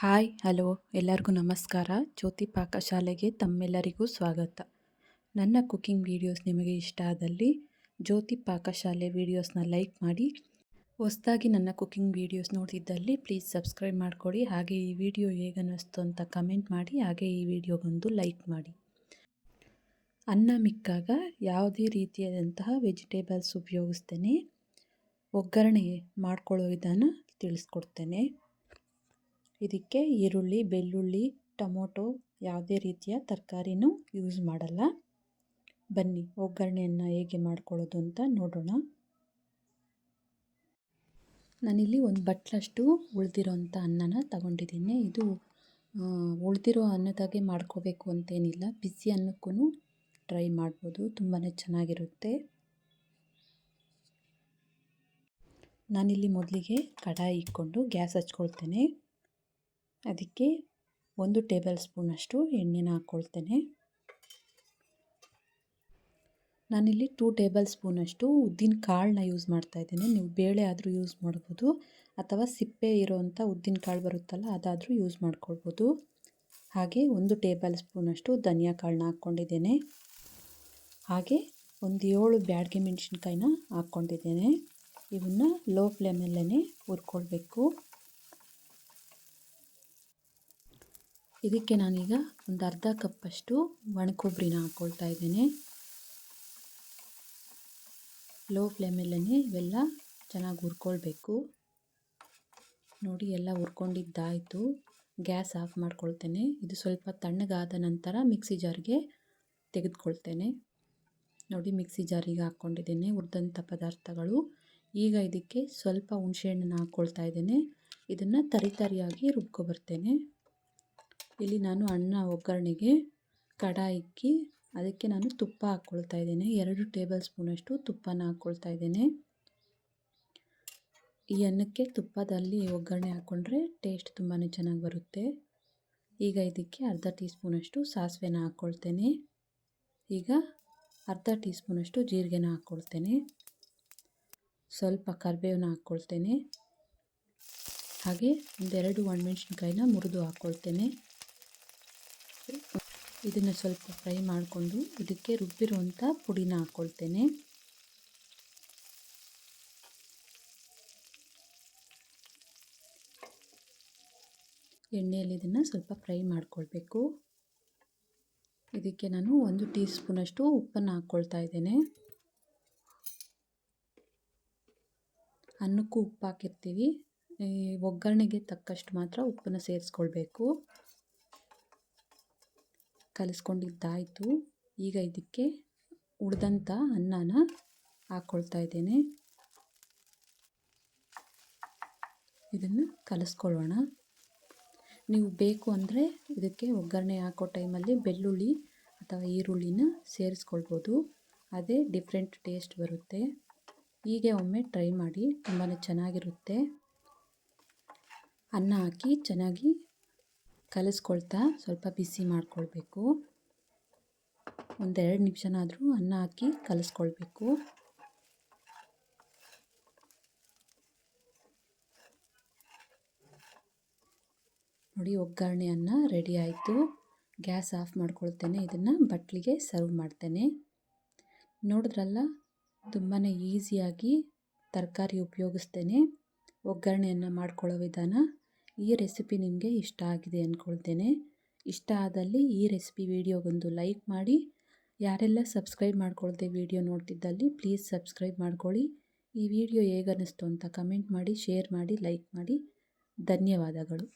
Hi hello ಎಲ್ಲರಿಗೂ ನಮಸ್ಕಾರ. ಜ್ಯೋತಿ ಪಾಕಶಾಲೆಗೆ ತಮ್ಮೆಲ್ಲರಿಗೂ ಸ್ವಾಗತ. ನನ್ನ ಕುಕ್ಕಿಂಗ್ ವೀಡಿಯೋಸ್ ನಿಮಗೆ ಇಷ್ಟ ಆದಲ್ಲಿ ಜ್ಯೋತಿ ಪಾಕಶಾಲೆ ವೀಡಿಯೋಸ್ನ ಲೈಕ್ ಮಾಡಿ. ಹೊಸದಾಗಿ ನನ್ನ ಕುಕ್ಕಿಂಗ್ ವೀಡಿಯೋಸ್ ನೋಡ್ತಿದ್ದಲ್ಲಿ ಪ್ಲೀಸ್ ಸಬ್ಸ್ಕ್ರೈಬ್ ಮಾಡ್ಕೊಳ್ಳಿ. ಹಾಗೆ ಈ ವಿಡಿಯೋ ಹೇಗನ್ನಿಸ್ತು ಅಂತ ಕಮೆಂಟ್ ಮಾಡಿ. ಹಾಗೆ ಈ ವಿಡಿಯೋಗೊಂದು ಲೈಕ್ ಮಾಡಿ. ಅನ್ನ ಮಿಕ್ಕಾಗ ಯಾವುದೇ ರೀತಿಯಾದಂತಹ ವೆಜಿಟೇಬಲ್ಸ್ ಉಪಯೋಗಿಸ್ತೇನೆ. ಒಗ್ಗರಣೆ ಮಾಡ್ಕೊಳ್ಳೋ ವಿಧಾನ ತಿಳಿಸ್ಕೊಡ್ತೇನೆ. ಇದಕ್ಕೆ ಈರುಳ್ಳಿ, ಬೆಳ್ಳುಳ್ಳಿ, ಟೊಮೊಟೊ ಯಾವುದೇ ರೀತಿಯ ತರಕಾರಿನೂ ಯೂಸ್ ಮಾಡಲ್ಲ. ಬನ್ನಿ ಒಗ್ಗರಣೆಯನ್ನು ಹೇಗೆ ಮಾಡ್ಕೊಳ್ಳೋದು ಅಂತ ನೋಡೋಣ. ನಾನಿಲ್ಲಿ ಒಂದು ಬಟ್ಲಷ್ಟು ಉಳಿದಿರೋಂಥ ಅನ್ನನ ತಗೊಂಡಿದ್ದೀನಿ. ಇದು ಉಳಿದಿರೋ ಅನ್ನದಾಗೆ ಮಾಡ್ಕೋಬೇಕು ಅಂತೇನಿಲ್ಲ. ಬಿಸಿ ಅನ್ನಕ್ಕೂ ಟ್ರೈ ಮಾಡ್ಬೋದು, ತುಂಬಾ ಚೆನ್ನಾಗಿರುತ್ತೆ. ನಾನಿಲ್ಲಿ ಮೊದಲಿಗೆ ಕಡಾಯಿ ಇಟ್ಕೊಂಡು ಗ್ಯಾಸ್ ಹಚ್ಕೊಳ್ತೇನೆ. ಅದಕ್ಕೆ 1 ಟೇಬಲ್ ಸ್ಪೂನಷ್ಟು ಎಣ್ಣೆನ ಹಾಕ್ಕೊಳ್ತೇನೆ. ನಾನಿಲ್ಲಿ 2 ಟೇಬಲ್ ಸ್ಪೂನಷ್ಟು ಉದ್ದಿನ ಕಾಳನ್ನ ಯೂಸ್ ಮಾಡ್ತಾಯಿದ್ದೇನೆ. ನೀವು ಬೇಳೆ ಆದರೂ ಯೂಸ್ ಮಾಡ್ಬೋದು, ಅಥವಾ ಸಿಪ್ಪೆ ಇರೋವಂಥ ಉದ್ದಿನ ಕಾಳು ಬರುತ್ತಲ್ಲ ಅದಾದರೂ ಯೂಸ್ ಮಾಡ್ಕೊಳ್ಬೋದು. ಹಾಗೆ 1 ಟೇಬಲ್ ಸ್ಪೂನಷ್ಟು ಧನಿಯಾ ಕಾಳನ್ನ ಹಾಕ್ಕೊಂಡಿದ್ದೇನೆ. ಹಾಗೆ ಒಂದು 7 ಬ್ಯಾಡಗಿ ಮೆಣಸಿನ್ಕಾಯಿನ ಹಾಕ್ಕೊಂಡಿದ್ದೇನೆ. ಇವನ್ನ ಲೋ ಫ್ಲೇಮಲ್ಲೇ ಹುರ್ಕೊಳ್ಬೇಕು. ಇದಕ್ಕೆ ನಾನೀಗ ಒಂದು ಅರ್ಧ ಕಪ್ಪಷ್ಟು ಒಣಕೊಬ್ಬರಿನ ಹಾಕ್ಕೊಳ್ತಾ ಇದ್ದೇನೆ. ಲೋ ಫ್ಲೇಮಲ್ಲೇ ಇವೆಲ್ಲ ಚೆನ್ನಾಗಿ ಹುರ್ಕೊಳ್ಬೇಕು. ನೋಡಿ, ಎಲ್ಲ ಹುರ್ಕೊಂಡಿದ್ದಾಯಿತು. Gas off ಮಾಡ್ಕೊಳ್ತೇನೆ. ಇದು ಸ್ವಲ್ಪ ತಣ್ಣಗಾದ ನಂತರ ಮಿಕ್ಸಿ ಜಾರ್ಗೆ ತೆಗೆದುಕೊಳ್ತೇನೆ. ನೋಡಿ, ಮಿಕ್ಸಿ ಜಾರಿಗೆ ಹಾಕ್ಕೊಂಡಿದ್ದೇನೆ ಹುರಿದಂಥ ಪದಾರ್ಥಗಳು. ಈಗ ಇದಕ್ಕೆ ಸ್ವಲ್ಪ ಹುಣಸೆಹಣ್ಣನ್ನು ಹಾಕ್ಕೊಳ್ತಾ ಇದ್ದೇನೆ. ಇದನ್ನು ತರಿಯಾಗಿ ರುಬ್ಕೊಬರ್ತೇನೆ. ಇಲ್ಲಿ ನಾನು ಅನ್ನ ಒಗ್ಗರಣೆಗೆ ಕಡಾಯಿ ಇಕ್ಕಿ ಅದಕ್ಕೆ ನಾನು ತುಪ್ಪ ಹಾಕ್ಕೊಳ್ತಾ ಇದ್ದೇನೆ. 2 ಟೇಬಲ್ ಸ್ಪೂನಷ್ಟು ತುಪ್ಪನ ಹಾಕ್ಕೊಳ್ತಾ ಇದ್ದೇನೆ. ಈ ಅನ್ನಕ್ಕೆ ತುಪ್ಪದಲ್ಲಿ ಒಗ್ಗರಣೆ ಹಾಕ್ಕೊಂಡ್ರೆ ಟೇಸ್ಟ್ ತುಂಬಾ ಚೆನ್ನಾಗಿ ಬರುತ್ತೆ. ಈಗ ಇದಕ್ಕೆ ಅರ್ಧ ಟೀ ಸ್ಪೂನಷ್ಟು ಸಾಸಿವೆನ ಹಾಕ್ಕೊಳ್ತೇನೆ. ಈಗ ಅರ್ಧ ಟೀ ಸ್ಪೂನಷ್ಟು ಜೀರಿಗೆನ ಹಾಕ್ಕೊಳ್ತೇನೆ. ಸ್ವಲ್ಪ ಕರಿಬೇವನ್ನ ಹಾಕ್ಕೊಳ್ತೇನೆ. ಹಾಗೆ 1-2 ಒಣಮೆಣಸಿನ್ಕಾಯಿನ ಮುರಿದು ಹಾಕ್ಕೊಳ್ತೇನೆ. ಇದನ್ನು ಸ್ವಲ್ಪ ಫ್ರೈ ಮಾಡಿಕೊಂಡು ಇದಕ್ಕೆ ರುಬ್ಬಿರುವಂಥ ಪುಡಿನ ಹಾಕ್ಕೊಳ್ತೇನೆ. ಎಣ್ಣೆಯಲ್ಲಿ ಇದನ್ನು ಸ್ವಲ್ಪ ಫ್ರೈ ಮಾಡ್ಕೊಳ್ಬೇಕು. ಇದಕ್ಕೆ ನಾನು 1 ಟೀ ಸ್ಪೂನಷ್ಟು ಉಪ್ಪನ್ನು ಹಾಕ್ಕೊಳ್ತಾ ಇದ್ದೇನೆ. ಅನ್ನಕ್ಕೂ ಉಪ್ಪು ಹಾಕಿರ್ತೀವಿ, ಒಗ್ಗರಣೆಗೆ ತಕ್ಕಷ್ಟು ಮಾತ್ರ ಉಪ್ಪನ್ನು ಸೇರಿಸ್ಕೊಳ್ಬೇಕು. ಕಲಿಸ್ಕೊಂಡಿದ್ದಾಯಿತು. ಈಗ ಇದಕ್ಕೆ ಉಳಿದಂಥ ಅನ್ನನ ಹಾಕ್ಕೊಳ್ತಾ ಇದ್ದೇನೆ. ಇದನ್ನು ಕಲಿಸ್ಕೊಳ್ಳೋಣ. ನೀವು ಬೇಕು ಅಂದರೆ ಇದಕ್ಕೆ ಒಗ್ಗರಣೆ ಹಾಕೋ ಟೈಮಲ್ಲಿ ಬೆಳ್ಳುಳ್ಳಿ ಅಥವಾ ಈರುಳ್ಳಿನ ಸೇರಿಸ್ಕೊಳ್ಬೋದು. ಅದೇ ಡಿಫ್ರೆಂಟ್ ಟೇಸ್ಟ್ ಬರುತ್ತೆ. ಹೀಗೆ ಒಮ್ಮೆ ಟ್ರೈ ಮಾಡಿ, ತುಂಬಾ ಚೆನ್ನಾಗಿರುತ್ತೆ. ಅನ್ನ ಹಾಕಿ ಚೆನ್ನಾಗಿ ಕಲಿಸ್ಕೊಳ್ತಾ ಸ್ವಲ್ಪ ಬಿಸಿ ಮಾಡಿಕೊಳ್ಬೇಕು. 1-2 ನಿಮಿಷನಾದರೂ ಅನ್ನ ಹಾಕಿ ಕಲಿಸ್ಕೊಳ್ಬೇಕು. ನೋಡಿ, ಒಗ್ಗರಣೆ ಅನ್ನ ರೆಡಿ ಆಯಿತು. ಗ್ಯಾಸ್ ಆಫ್ ಮಾಡ್ಕೊಳ್ತೇನೆ. ಇದನ್ನು ಬಟ್ಲಿಗೆ ಸರ್ವ್ ಮಾಡ್ತೇನೆ. ನೋಡಿದ್ರಲ್ಲ, ತುಂಬಾ ಈಸಿಯಾಗಿ ತರಕಾರಿ ಉಪಯೋಗಿಸ್ತೇನೆ ಒಗ್ಗರಣೆಯನ್ನು ಮಾಡ್ಕೊಳ್ಳೋ ವಿಧಾನ. ಈ ರೆಸಿಪಿ ನಿಮಗೆ ಇಷ್ಟ ಆಗಿದೆ ಅಂದ್ಕೊಳ್ತೇನೆ. ಇಷ್ಟ ಆದಲ್ಲಿ ಈ ರೆಸಿಪಿ ವಿಡಿಯೋಗೊಂದು ಲೈಕ್ ಮಾಡಿ. ಯಾರೆಲ್ಲ ಸಬ್ಸ್ಕ್ರೈಬ್ ಮಾಡ್ಕೊಳ್ದೆ ವಿಡಿಯೋ ನೋಡ್ತಿದ್ದಲ್ಲಿ ಪ್ಲೀಸ್ ಸಬ್ಸ್ಕ್ರೈಬ್ ಮಾಡ್ಕೊಳ್ಳಿ. ಈ ವಿಡಿಯೋ ಹೇಗನ್ನಿಸ್ತು ಅಂತ ಕಮೆಂಟ್ ಮಾಡಿ, ಶೇರ್ ಮಾಡಿ, ಲೈಕ್ ಮಾಡಿ. ಧನ್ಯವಾದಗಳು.